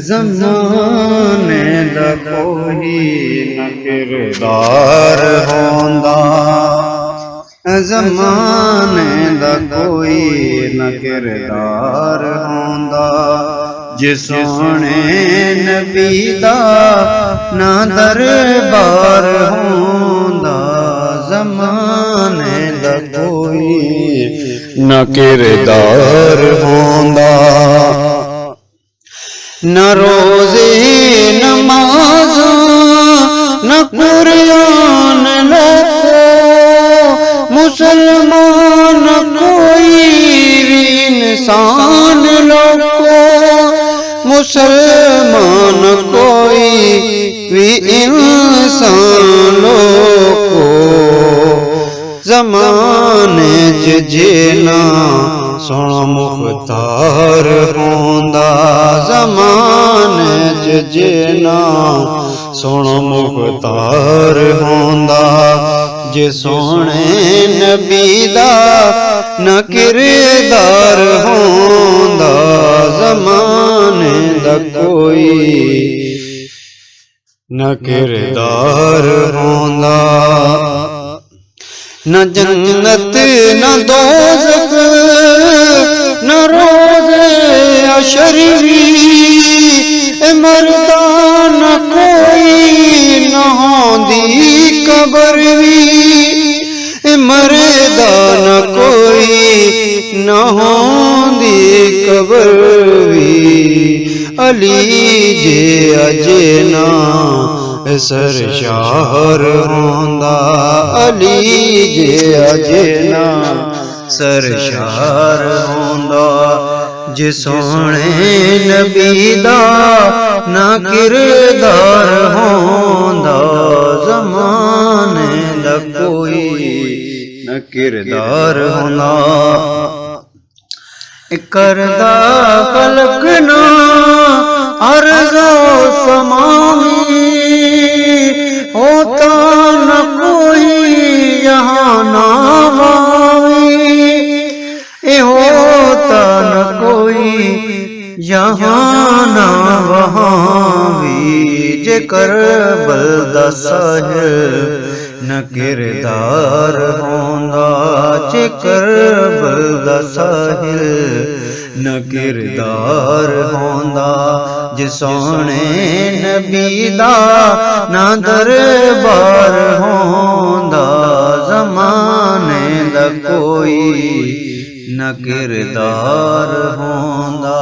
ज़माने दा कोई न किरदार होंदा, ज़माने दा कोई न किरदार होंदा, जिस सोहणे नबी दा ना दरबार होंदा। ज़माने दा कोई न किरदार होंदा, न रोज़े नमाज़ न कुरान लिखो, मुसलमान कोई भी इंसान लोगो, मुसलमान कोई भी इंसान लोगो। ज़माने च जीना सोहना मुख्तार होंदा, ज़माने च जीना सोहना मुख्तार होंदा, जे सोहणे नबी दा न किरदार होंदा। ज़माने दा कोई न किरदार होंदा, न जन्नत न दोज़ख न रोज़े हशर भी, मरदा न कोई न होंदी कबर भी, मरदा न कोई न होंदी कबर भी। अली जे अजे ना सरशार होंदा, अली जे अजे ना सरशार होंदा, जे सोहणे नबी दा ना किरदार होंदा। ज़माने दा कोई न किरदार होंदा, करदा खल्क ना अर्ज़ो समावी, होता न कोई यहाँ ना वावी, होता न कोई यहाँ ना वहाँ भी। जे करबल दा साहिल न किरदार होंदा, जे करबल दा साहिल न किरदार होंदा, जे सोहणे नबी दा ना दरबार होंदा। ज़माने दा कोई न किरदार होंदा।